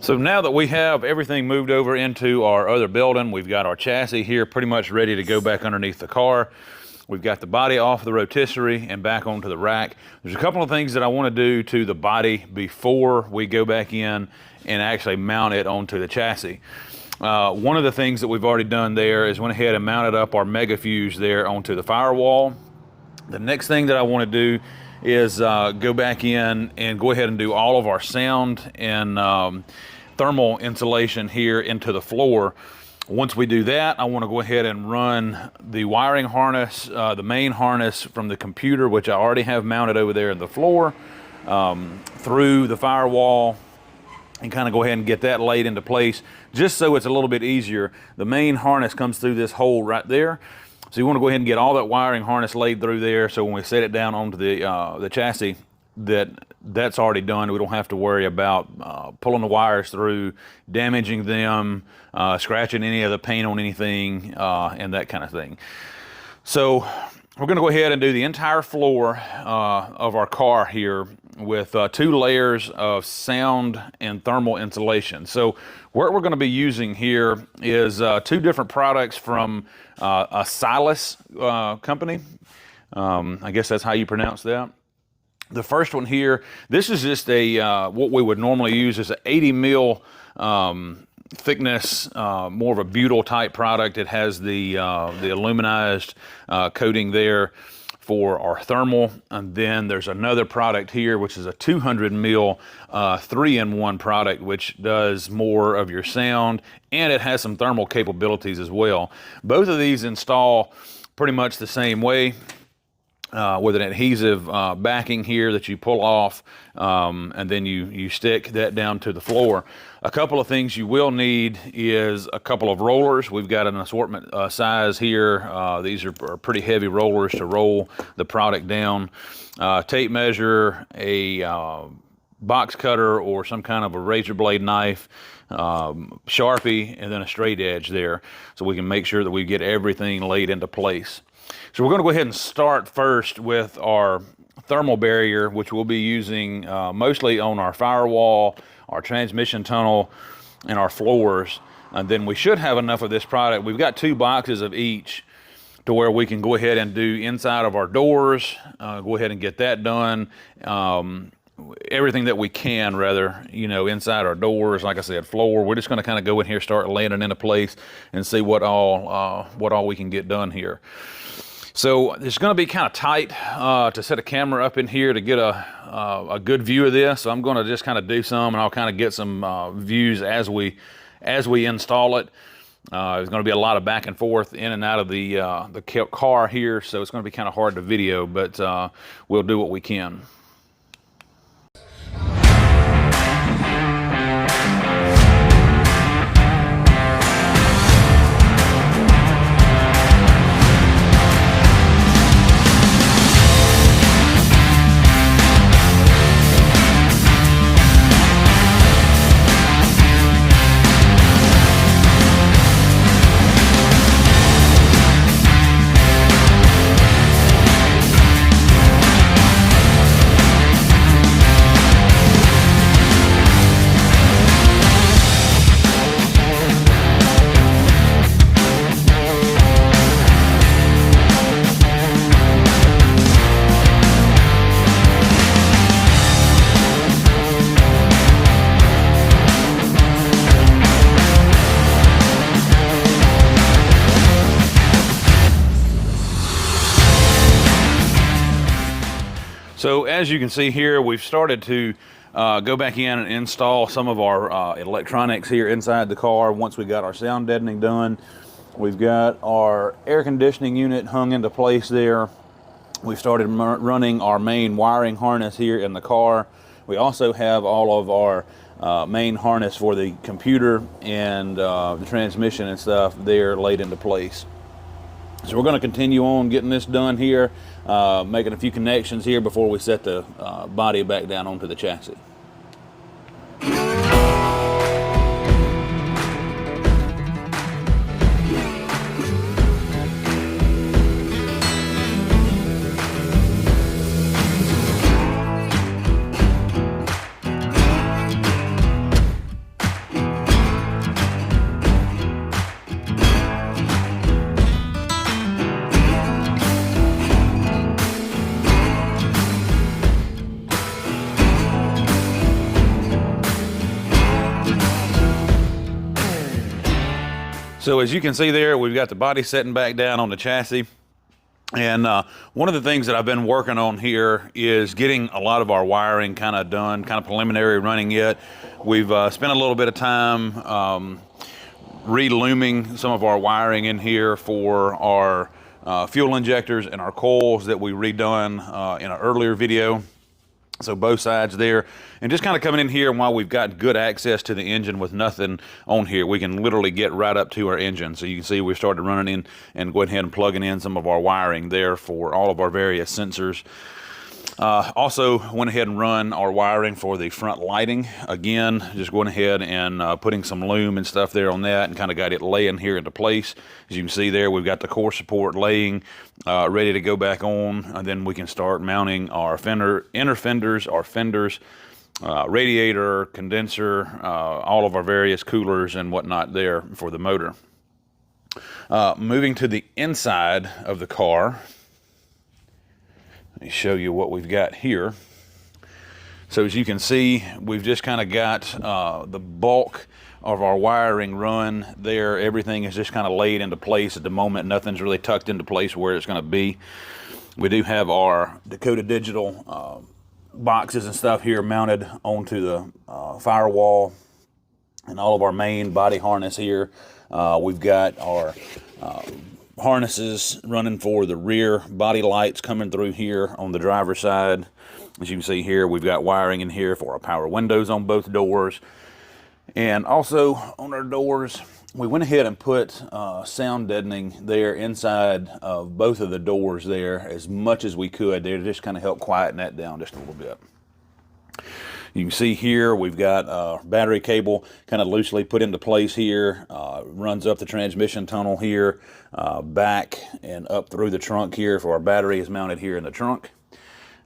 So now that we have everything moved over into our other building, we've got our chassis here pretty much ready to go back underneath the car. We've got the body off the rotisserie and back onto the rack. There's a couple of things that I want to do to the body before we go back in and actually mount it onto the chassis. One of the things that we've already done there is went ahead and mounted up our mega fuse there onto the firewall. The next thing that I want to do is go back in and go ahead and do all of our sound and thermal insulation here into the floor. Once we do that, I want to go ahead and run the wiring harness, the main harness from the computer, which I already have mounted over there in the floor, through the firewall, and kind of go ahead and get that laid into place just so it's a little bit easier. The main harness comes through this hole right there. So you want to go ahead and get all that wiring harness laid through there, so when we set it down onto the chassis, that's already done. We don't have to worry about pulling the wires through, damaging them, scratching any of the paint on anything, and that kind of thing. So we're going to go ahead and do the entire floor of our car here with 2 layers of sound and thermal insulation. So what we're going to be using here is 2 different products from a Silas company. I guess that's how you pronounce that. The first one here, this is just a what we would normally use is an 80 mil thickness, more of a butyl type product. It has the aluminized coating there for our thermal, and then there's another product here which is a 200 mil 3-in-1 product, which does more of your sound, and it has some thermal capabilities as well. Both of these install pretty much the same way. With an adhesive backing here that you pull off, and then you stick that down to the floor. A couple of things you will need is a couple of rollers. We've got an assortment size here. These are pretty heavy rollers to roll the product down. Tape measure, a box cutter or some kind of a razor blade knife, Sharpie, and then a straight edge there, so we can make sure that we get everything laid into place. So we're going to go ahead and start first with our thermal barrier, which we'll be using mostly on our firewall, our transmission tunnel, and our floors. And then we should have enough of this product. We've got 2 boxes of each to where we can go ahead and do inside of our doors, go ahead and get that done. Everything that we can, rather, inside our doors, like I said, floor. We're just going to kind of go in here, start laying it into place, and see what all we can get done here. So it's going to be kind of tight to set a camera up in here to get a good view of this. So I'm going to just kind of do some, and I'll kind of get some views as we install it. There's going to be a lot of back and forth in and out of the car here, so it's going to be kind of hard to video, but we'll do what we can. So as you can see here, we've started to go back in and install some of our electronics here inside the car. Once we got our sound deadening done, we've got our air conditioning unit hung into place there. We've started running our main wiring harness here in the car. We also have all of our main harness for the computer and the transmission and stuff there laid into place. So we're going to continue on getting this done here, making a few connections here before we set the body back down onto the chassis. So as you can see there, we've got the body setting back down on the chassis. And one of the things that I've been working on here is getting a lot of our wiring kind of done, kind of preliminary running yet. We've spent a little bit of time re-looming some of our wiring in here for our fuel injectors and our coils that we redone in an earlier video. So both sides there, and just kind of coming in here, and while we've got good access to the engine with nothing on here, we can literally get right up to our engine. So you can see we started running in and going ahead and plugging in some of our wiring there for all of our various sensors. Also went ahead and run our wiring for the front lighting. Again, just going ahead and putting some loom and stuff there on that, and kind of got it laying here into place. As you can see there, we've got the core support laying, ready to go back on, and then we can start mounting our inner fenders, our fenders, radiator, condenser, all of our various coolers and whatnot there for the motor. Moving to the inside of the car, let me show you what we've got here. So as you can see, we've just kind of got the bulk of our wiring run there. Everything is just kind of laid into place at the moment. Nothing's really tucked into place where it's going to be. We do have our Dakota Digital boxes and stuff here mounted onto the firewall, and all of our main body harness here. We've got our harnesses running for the rear body lights coming through here on the driver's side. As you can see here, we've got wiring in here for our power windows on both doors. And also on our doors, we went ahead and put sound deadening there inside of both of the doors there as much as we could there to just kind of help quieten that down just a little bit. You can see here we've got a battery cable kind of loosely put into place here, runs up the transmission tunnel here, back and up through the trunk here, for our battery is mounted here in the trunk.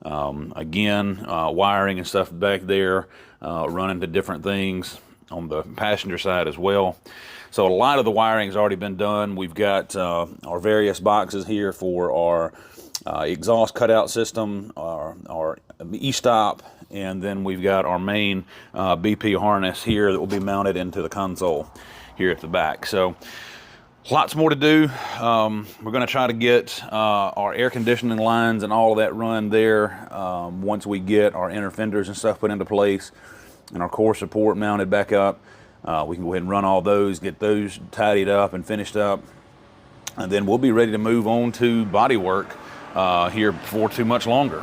Again, wiring and stuff back there, running to different things on the passenger side as well. So a lot of the wiring has already been done. We've got our various boxes here for our exhaust cutout system, our e-stop, and then we've got our main BP harness here that will be mounted into the console here at the back. So lots more to do. We're going to try to get our air conditioning lines and all of that run there once we get our inner fenders and stuff put into place and our core support mounted back up. We can go ahead and run all those, get those tidied up and finished up, and then we'll be ready to move on to body work here before too much longer.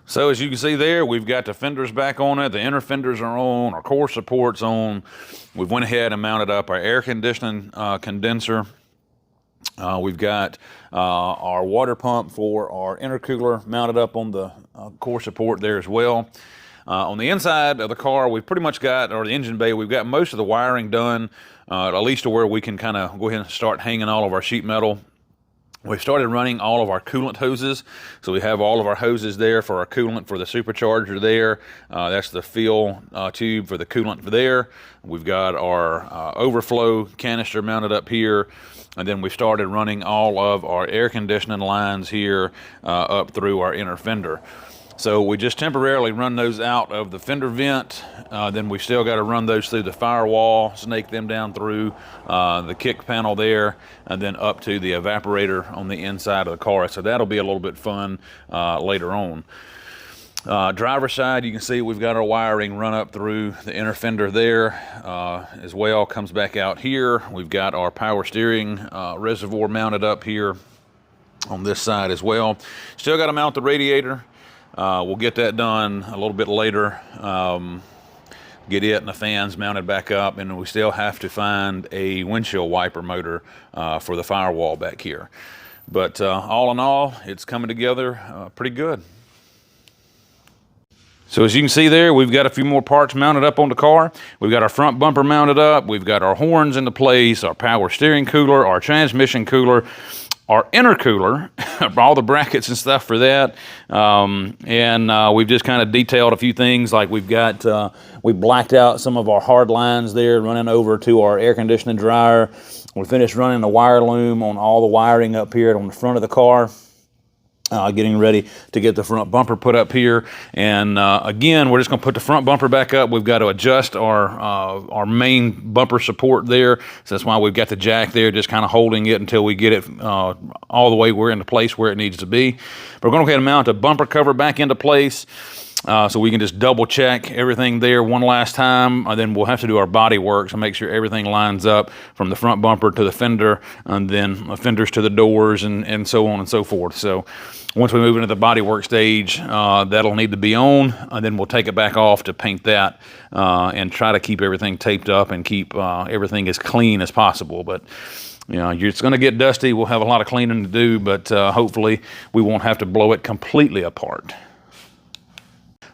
So as you can see there, we've got the fenders back on it, the inner fenders are on, our core support's on. We've went ahead and mounted up our air conditioning condenser. We've got our water pump for our intercooler mounted up on the core support there as well. On the inside of the car, we've pretty much got, or the engine bay, we've got most of the wiring done, at least to where we can kind of go ahead and start hanging all of our sheet metal. We've started running all of our coolant hoses. So we have all of our hoses there for our coolant for the supercharger there. That's the fill tube for the coolant for there. We've got our overflow canister mounted up here. And then we started running all of our air conditioning lines here up through our inner fender. So we just temporarily run those out of the fender vent. Then we still got to run those through the firewall, snake them down through the kick panel there, and then up to the evaporator on the inside of the car. So that'll be a little bit fun later on. Driver's side, you can see we've got our wiring run up through the inner fender there as well. Comes back out here. We've got our power steering reservoir mounted up here on this side as well. Still got to mount the radiator. We'll get that done a little bit later. Get it and the fans mounted back up, and we still have to find a windshield wiper motor for the firewall back here. But all in all, it's coming together pretty good. So as you can see there, we've got a few more parts mounted up on the car. We've got our front bumper mounted up. We've got our horns into place, our power steering cooler, our transmission cooler. our intercooler, all the brackets and stuff for that. We've just kind of detailed a few things, like we blacked out some of our hard lines there running over to our air conditioning dryer. We finished running the wire loom on all the wiring up here on the front of the car. Getting ready to get the front bumper put up here. And again, we're just going to put the front bumper back up. We've got to adjust our main bumper support there. So that's why we've got the jack there, just kind of holding it until we get it all the way in the place where it needs to be. We're going to go ahead and mount a bumper cover back into place. So we can just double check everything there one last time, and then we'll have to do our body work to make sure everything lines up from the front bumper to the fender, and then fenders to the doors, and so on and so forth. So once we move into the body work stage, that'll need to be on, and then we'll take it back off to paint that and try to keep everything taped up and keep everything as clean as possible. But it's going to get dusty. We'll have a lot of cleaning to do, but hopefully we won't have to blow it completely apart.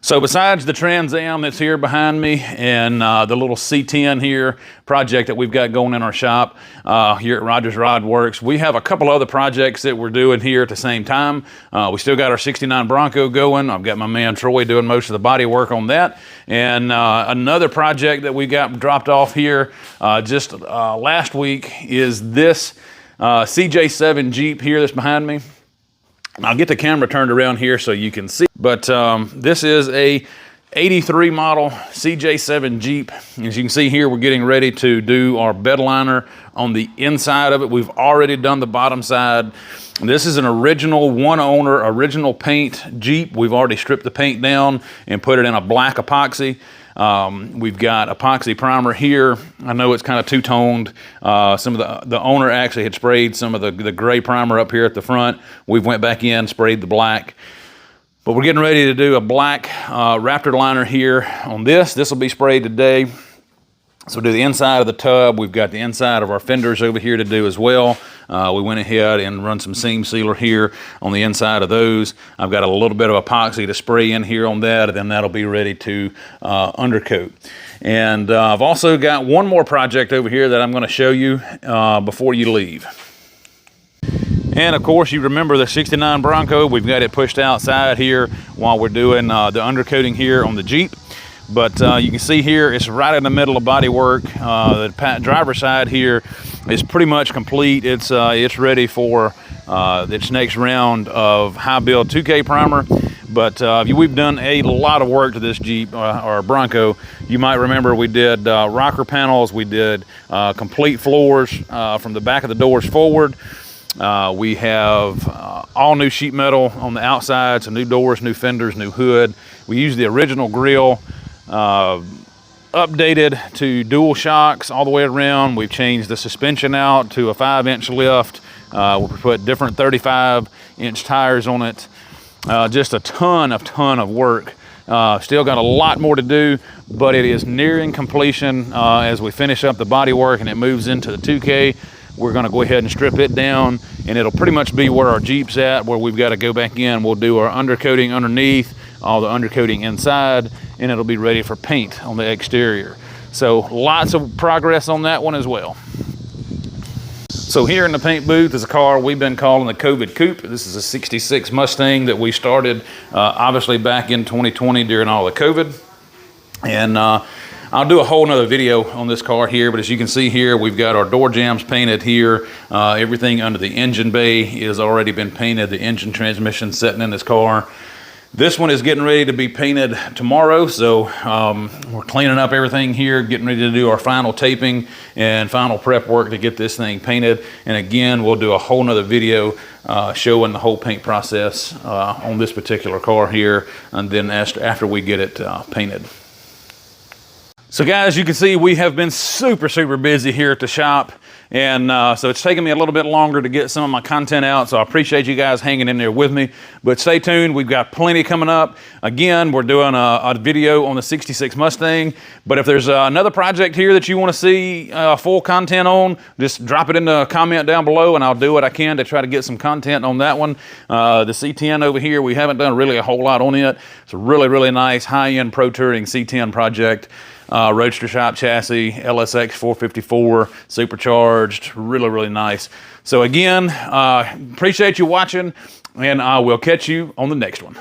So besides the Trans Am that's here behind me and the little C10 here project that we've got going in our shop here at Rogers Rod Works, we have a couple other projects that we're doing here at the same time. We still got our 69 Bronco going. I've got my man Troy doing most of the body work on that. And another project that we got dropped off here just last week is this CJ7 Jeep here that's behind me. I'll get the camera turned around here so you can see. But this is a 83 model CJ7 Jeep. As you can see here, we're getting ready to do our bed liner on the inside of it. We've already done the bottom side. This is an original one owner, original paint Jeep. We've already stripped the paint down and put it in a black epoxy. We've got epoxy primer here. I know it's kind of two-toned. Some of the owner actually had sprayed some of the gray primer up here at the front. We've went back in, sprayed the black. But we're getting ready to do a black Raptor liner here on this. This will be sprayed today. So we'll do the inside of the tub. We've got the inside of our fenders over here to do as well. We went ahead and run some seam sealer here on the inside of those. I've got a little bit of epoxy to spray in here on that, and then that'll be ready to undercoat. And I've also got one more project over here that I'm going to show you before you leave. And of course, you remember the 69 Bronco. We've got it pushed outside here while we're doing the undercoating here on the Jeep. But you can see here, it's right in the middle of body work. The driver's side here is pretty much complete. It's ready for its next round of high build 2K primer. But we've done a lot of work to this Jeep or Bronco. You might remember we did rocker panels. We did complete floors from the back of the doors forward. We have all new sheet metal on the outside, so new doors, new fenders, new hood. We used the original grille, updated to dual shocks all the way around. We've changed the suspension out to a 5-inch lift. We put different 35-inch tires on it. Just a ton of work. Still got a lot more to do, but it is nearing completion as we finish up the body work and it moves into the 2K. We're going to go ahead and strip it down, and it'll pretty much be where our Jeep's at, where we've got to go back in. We'll do our undercoating underneath, all the undercoating inside, and it'll be ready for paint on the exterior. So lots of progress on that one as well. So here in the paint booth is a car we've been calling the COVID Coupe. This is a 66 Mustang that we started obviously back in 2020 during all the COVID. And I'll do a whole nother video on this car here, but as you can see here, we've got our door jambs painted here. Everything under the engine bay has already been painted. The engine transmission sitting in this car. This one is getting ready to be painted tomorrow, so we're cleaning up everything here, getting ready to do our final taping and final prep work to get this thing painted. And again, we'll do a whole nother video showing the whole paint process on this particular car here, and then after we get it painted. So guys, you can see we have been super busy here at the shop, and so it's taken me a little bit longer to get some of my content out, so I appreciate you guys hanging in there with me. But stay tuned, we've got plenty coming up. Again, we're doing a video on the 66 Mustang, but if there's another project here that you want to see full content on, just drop it in the comment down below and I'll do what I can to try to get some content on that one. The C10 over here, we haven't done really a whole lot on it. It's a really nice high-end Pro Touring C10 project. Roadster shop chassis, LSX 454, supercharged, really, really nice. So again, appreciate you watching, and I will catch you on the next one.